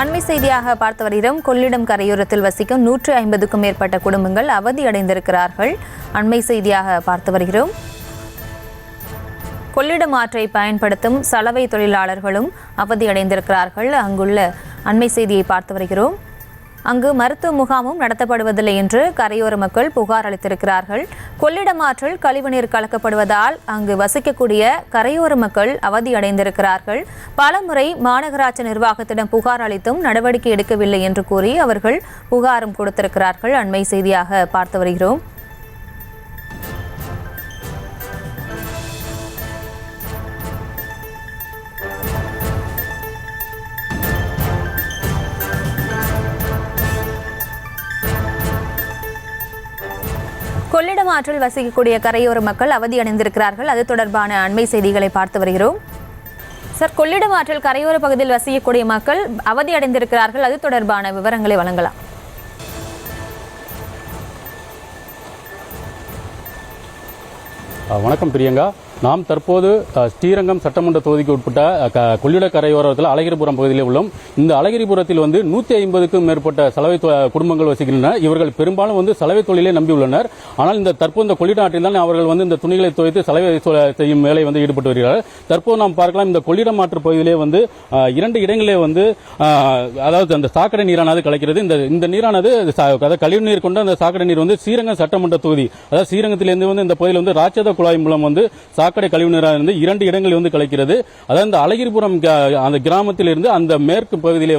அண்மை செய்தியாக பார்த்து வருகிறோம். கொள்ளிடம் கரையோரத்தில் வசிக்கும் 150க்கும் மேற்பட்ட குடும்பங்கள் அவதியடைந்திருக்கிறார்கள். அண்மை செய்தியாக பார்த்து வருகிறோம். கொள்ளிடம் ஆற்றை பயன்படுத்தும் சலவை தொழிலாளர்களும் அவதியடைந்திருக்கிறார்கள். அங்குள்ள அண்மை செய்தியை பார்த்து வருகிறோம். அங்கு மருத்துவ முகாமும் நடத்தப்படுவதில்லை என்று கரையோர மக்கள் புகார் அளித்திருக்கிறார்கள். கொள்ளிடம் ஆற்றில் கழிவுநீர் கலக்கப்படுவதால் அங்கு வசிக்கக்கூடிய கரையோர மக்கள் அவதியடைந்திருக்கிறார்கள். பலமுறை மாநகராட்சி நிர்வாகத்திடம் புகார் அளித்தும் நடவடிக்கை எடுக்கவில்லை என்று கூறி அவர்கள் புகாரும் கொடுத்திருக்கிறார்கள். அண்மை செய்தியாக பார்த்து வருகிறோம். கொள்ளிடம் ஆற்றில் வசிக்கக்கூடிய கரையோர மக்கள் அவதியடைந்திருக்கிறார்கள். அது தொடர்பான அண்மை செய்திகளை பார்த்து வருகிறோம். சார், கொள்ளிடம் ஆற்றில் கரையோர பகுதியில் வசிக்கக்கூடிய மக்கள் அவதியடைந்திருக்கிறார்கள். அது தொடர்பான விவரங்களை வழங்கலாம். வணக்கம் பிரியங்கா. நாம் தற்போது ஸ்ரீரங்கம் சட்டமன்ற தொகுதிக்கு உட்பட்ட கொள்ளிட கரையோரத்தில் அழகிரிபுரம் பகுதியில் உள்ளோம். இந்த அழகிரிபுரத்தில் 150க்கும் மேற்பட்ட சலவை குடும்பங்கள் வசிக்கின்றன. இவர்கள் பெரும்பாலும் சலவை தொழிலை நம்பியுள்ளனர். ஆனால் இந்த தற்போது இந்த கொள்ளிட ஆற்றில் தான் அவர்கள் இந்த துணிகளை துவைத்து சலவை செய்யும் வேலை ஈடுபட்டு வருகிறார்கள். தற்போது நாம் பார்க்கலாம், இந்த கொள்ளிடம் ஆற்று பகுதியிலே 2 இடங்களே அதாவது அந்த சாக்கடை நீரானது கலக்கிறது. இந்த நீரானது கழிவு நீர் கொண்ட அந்த சாக்கடை நீர் ஸ்ரீரங்கம் சட்டமன்ற தொகுதி, அதாவது ஸ்ரீரங்கத்திலிருந்து இந்த பகுதியில் ராட்சத குழாய் மூலம் சாக்கடை கழிவு நீராக 2 இடங்களில் கலக்கிறது. அதாவது இந்த அழகிரிபுரம் அந்த கிராமத்தில் இருந்து அந்த மேற்கு பகுதியிலே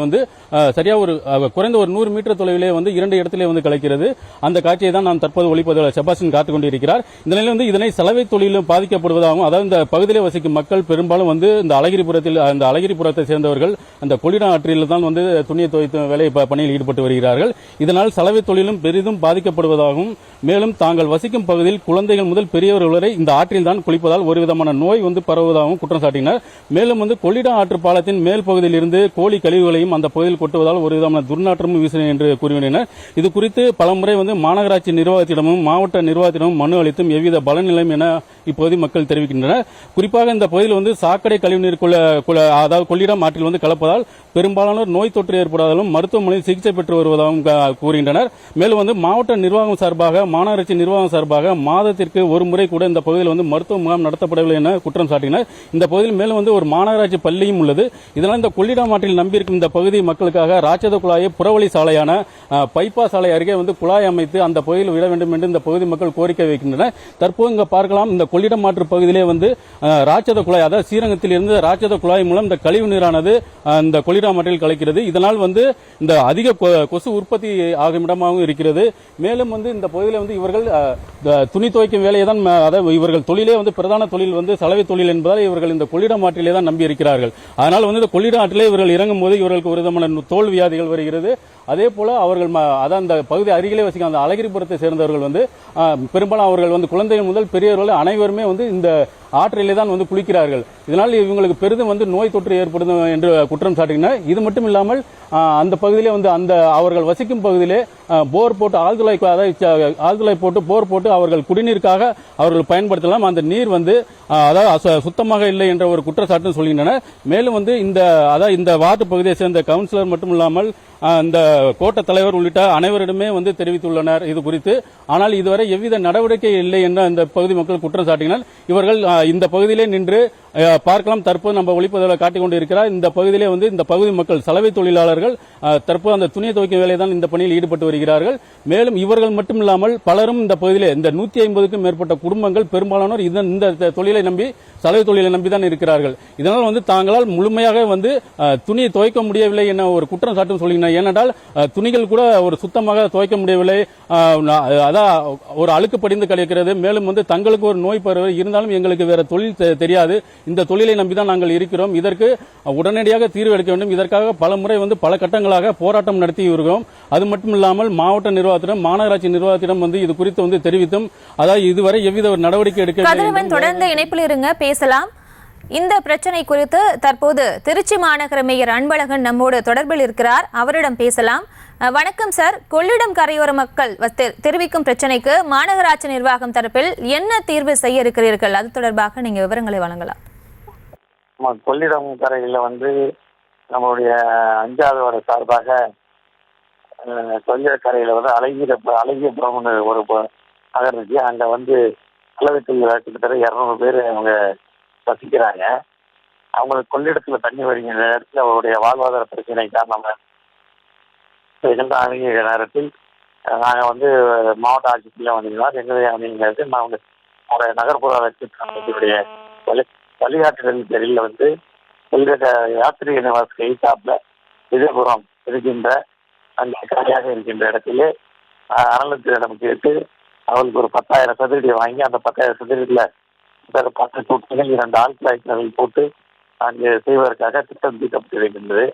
சரியா ஒரு குறைந்த ஒரு 100 மீட்டர் தொலைவிலே 2 இடத்திலே கலக்கிறது. அந்த காட்சியை தான் நாம் தற்போது ஒளிப்பதிவாளர் செபாஸ்டின் காத்துக் கொண்டிருக்கிறார். இந்த நிலையில் இதனை சலவை தொழிலும் பாதிக்கப்படுவதாகவும், அதாவது இந்த பகுதியிலே வசிக்கும் மக்கள் பெரும்பாலும் இந்த அழகிரிபுரத்தை சேர்ந்தவர்கள் அந்த கொள்ளிடம் ஆற்றில் தான் துணியை துவைத்து வேலை பணியில் ஈடுபட்டு வருகிறார்கள். இதனால் சலவை தொழிலும் பெரிதும் பாதிக்கப்படுவதாகவும், மேலும் தாங்கள் வசிக்கும் பகுதியில் குழந்தைகள் முதல் பெரியவர்கள் வரை இந்த ஆற்றில் தான் குளிப்பதால் ஒரு விதமான நோய் பரவுவதாகவும் குற்றம் சாட்டினர். மேலும் கொள்ளிடம் ஆற்று பாலத்தின் மேல் பகுதியில் இருந்து கோழி கழிவுகளையும் அந்த பகுதியில் கொட்டுவதால் ஒரு விதமான துர்நாற்றமும் வீசின என்று கூறினர். இது குறித்து பலமுறை மாநகராட்சி நிர்வாகத்திடமும் மாவட்ட நிர்வாகத்திடமும் மனு அளித்தும் எவ்வித பலனில்லையும் என இப்பகுதி மக்கள் தெரிவிக்கின்றனர். குறிப்பாக இந்த பகுதியில் சாக்கடை கழிவுநீர் அதாவது கொள்ளிடம் ஆற்றில் கலப்பதால் பெரும்பாலானோர் நோய் தொற்று ஏற்படாதாலும் மருத்துவமனையில் சிகிச்சை பெற்று வருவதாகவும் கூறுகின்றனர். மேலும் மாவட்ட நிர்வாகம் சார்பாக, மாநகராட்சி நிர்வாகம் சார்பாக மாதத்திற்கு ஒரு முறை கூட இந்த பகுதியில் மருத்துவ முகாம் நடத்தப்படவில்லை என குற்றம் சாட்டினர். இந்த பகுதியில் மேலும் ஒரு மாநகராட்சி பள்ளியும் உள்ளது. இதனால் இந்த கொள்ளிடம் ஆற்றில் நம்பியிருக்கும் இந்த பகுதி மக்களுக்காக ராட்சத குழாயை புறவழி சாலையான பைப்பா சாலை அருகே குழாய் அமைத்து அந்த பகுதியில் விட வேண்டும் என்று இந்த பகுதி மக்கள் கோரிக்கை வைக்கின்றனர். தற்போது இங்க பார்க்கலாம், இந்த கொள்ளிடம் ஆற்று பகுதியிலே ராட்சத குழாய், அதாவது ஸ்ரீரங்கத்தில் இருந்து ராட்சத குழாய் மூலம் இந்த கழிவு நீரானது இந்த கொள்ளிடம் ஆற்றில் கலக்கிறது. இதனால் இந்த அதிக கொசு உற்பத்தி ஆகும் இடமாகவும் இருக்கிறது. மேலும் இந்த பகுதியில் இவர்கள் துணி துவைக்கும் வேலையை தான், அதாவது இவர்கள் தொழிலே பிரதான தொழில் சலவை தொழில் என்பதால் இவர்கள் இந்த கொள்ளிடம் ஆற்றிலே தான் நம்பி இருக்கிறார்கள். அதனால் இந்த கொள்ளிடம் ஆற்றிலே இவர்கள் இறங்கும் போது இவர்களுக்கு ஒரு விதமான தோல் வியாதிகள் வருகிறது. அதே போல அவர்கள் அதான் அந்த பகுதி அருகிலே வசிக்கும் அந்த அழகிரிபுரத்தை சேர்ந்தவர்கள் பெரும்பாலும் அவர்கள் குழந்தைகள் முதல் பெரியவர்கள் அனைவருமே இந்த ஆற்றிலே தான் குளிக்கிறார்கள். இதனால் இவங்களுக்கு பெரிதும் நோய் தொற்று ஏற்படும் என்று குற்றம் சாட்டினர். இது மட்டும் இல்லாமல் அந்த பகுதியிலே அந்த அவர்கள் வசிக்கும் பகுதியிலே போர் போட்டு ஆழ்துளை போட்டு போர் போட்டு அவர்கள் குடிநீருக்காக அவர்கள் பயன்படுத்தலாம். அந்த நீர் அதாவது சுத்தமாக இல்லை என்ற ஒரு குற்றச்சாட்டு சொல்கின்றனர். மேலும் இந்த வார்டு பகுதியை சேர்ந்த கவுன்சிலர் மட்டும் இல்லாமல் இந்த கோட்ட தலைவர் உள்ளிட்ட அனைவரிடமே தெரிவித்துள்ளனர் இது குறித்து. ஆனால் இதுவரை எவ்வித நடவடிக்கை இல்லை என்ற இந்த பகுதி மக்கள் குற்றம் சாட்டினர். இவர்கள் இந்த பகுதியிலே நின்று பார்க்கலாம். தற்போது நம்ம ஒளிப்பதிவில் காட்டிக் கொண்டிருக்கிறார். இந்த பகுதியிலே இந்த பகுதி மக்கள் சலவை தொழிலாளர்கள் தற்போது அந்த துணியை துவைக்கும் வேலை தான் இந்த பணியில் ஈடுபட்டு வருகிறார்கள். மேலும் இவர்கள் மட்டும் இல்லாமல் பலரும் இந்த பகுதியிலே இந்த 150க்கும் மேற்பட்ட குடும்பங்கள் பெரும்பாலானோர் இந்த தொழிலை நம்பி, சலவை தொழிலை நம்பிதான் இருக்கிறார்கள். இதனால் தாங்களால் முழுமையாக துணியை துவைக்க முடியவில்லை என ஒரு குற்றம் சாட்டும் சொல்கிறார். ஏனென்றால் துணிகள் கூட ஒரு சுத்தமாக துவைக்க முடியவில்லை, அதான் ஒரு அழுக்கு படிந்து கிடைக்கிறது. மேலும் தங்களுக்கு ஒரு நோய் பரவ இருந்தாலும் எங்களுக்கு வேற தொழில் தெரியாது, இந்த தொழிலை நம்பிதான் நாங்கள் இருக்கிறோம். இதற்கு உடனடியாக தீர்வு எடுக்க வேண்டும். இதற்காக பல முறை பல கட்டங்களாக போராட்டம் நடத்தி இருக்கிறோம். அது மட்டும் இல்லாமல் மாவட்ட நிர்வாகத்திடம், மாநகராட்சி நிர்வாகத்திடம் இது குறித்து தெரிவித்தும் அதாவது இதுவரை எவ்வித ஒரு நடவடிக்கை எடுக்க. தொடர்ந்து இணைப்பில் இருங்க, பேசலாம். இந்த பிரச்சனை குறித்து தற்போது திருச்சி மாநகர மேயர் அன்பழகன் நம்மோடு தொடர்பில் இருக்கிறார். அவரிடம் பேசலாம். வணக்கம் சார். கொள்ளிடம் கரையோர மக்கள் தெரிவிக்கும் பிரச்சனைக்கு மாநகராட்சி நிர்வாகம் தரப்பில் என்ன தீர்வு செய்ய இருக்கிறீர்கள்? அது தொடர்பாக நீங்க விவரங்களை வழங்கலாம். கொள்ளிடம் கரையில் நம்மளுடைய 5வது வார்டு சார்பாக கொள்ளிடக்கரையில் வந்து அழகியபுரம்னு ஒரு நகர் இருக்கு. அங்கே வந்து அளவுக்கு கிட்டத்தட்ட 200 பேர் அவங்க வசிக்கிறாங்க. அவங்களுக்கு கொள்ளிடத்தில் தண்ணி வருகிற நேரத்தில் அவருடைய வாழ்வாதார பிரச்சனை காரணமாக அணுகிய நேரத்தில் நாங்கள் வந்து மாவட்ட ஆட்சியர் வந்தீங்கன்னா எங்களுடைய அணிங்கிறது நாங்கள் அவருடைய நகர்ப்புற வளர்ச்சியுடைய வழிகாட்டுதல் பேரில் வந்து கொள்ளிட யாத்திரை நிவாஸ் கைத்தாப்புல விஜயபுரம் இருக்கின்ற அந்த காலியாக இருக்கின்ற இடத்திலே அறநிலையத்திடம் கேட்டு அவர்களுக்கு ஒரு 10,000 சதுரடியை வாங்கி அந்த 10,000 சதுரடியில் 10 தொட்டிகள் 2 ஆழ்குழாய்களை போட்டு அங்கே செய்வதற்காக திட்டம் தீட்டப்பட்டிருக்கின்றது.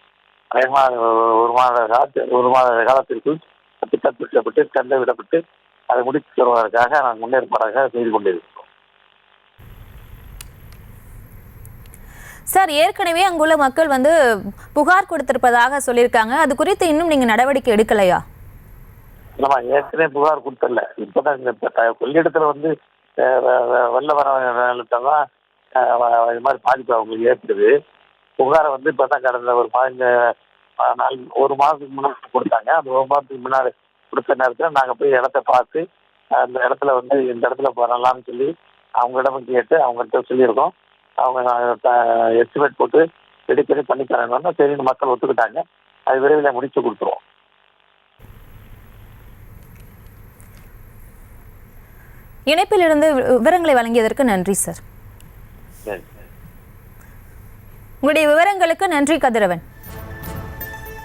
ஒரு மாத காலத்திற்குள் திட்டம் தீட்டப்பட்டு தந்தை விடப்பட்டு அதை முடித்து தருவதற்காக நாங்கள் முன்னேற்பாடாக செய்து கொண்டிருக்கிறோம். சார், ஏற்கனவே அங்குள்ள மக்கள் வந்து புகார் கொடுத்திருப்பதாக சொல்லியிருக்காங்க. அது குறித்து இன்னும் நீங்க நடவடிக்கை எடுக்கலையா? நம்ம ஏற்கனவே புகார் கொடுத்தல. இப்பதான் இந்த கொள்ளிடத்துல வந்து வெள்ள வர தான் இது மாதிரி பாதிப்பு அவங்களுக்கு ஏற்படுது. புகாரை வந்து இப்பதான் கடந்த ஒரு 15 நாள் 1 மாதத்துக்கு முன்னாடி கொடுத்தாங்க. அந்த 1 மாதத்துக்கு முன்னாடி கொடுத்த நேரத்தில் நாங்கள் போய் இடத்த பார்த்து அந்த இடத்துல வந்து இந்த இடத்துல வரலாம்னு சொல்லி அவங்களிடம் கேட்டு அவங்கள்ட்ட சொல்லியிருக்கோம். அவங்க எஸ்டிமேட் போட்டு ரெடி பண்ணி தராங்கன்னா சரின்னு மக்கள் ஒத்துக்கிட்டாங்க. அது விரைவில் முடிச்சு கொடுத்துருவோம். இணைப்பிலிருந்து விவரங்களை வழங்கியதற்கு நன்றி சார். சரி. உங்களுடைய விவரங்களுக்கு நன்றி கதிரவன்.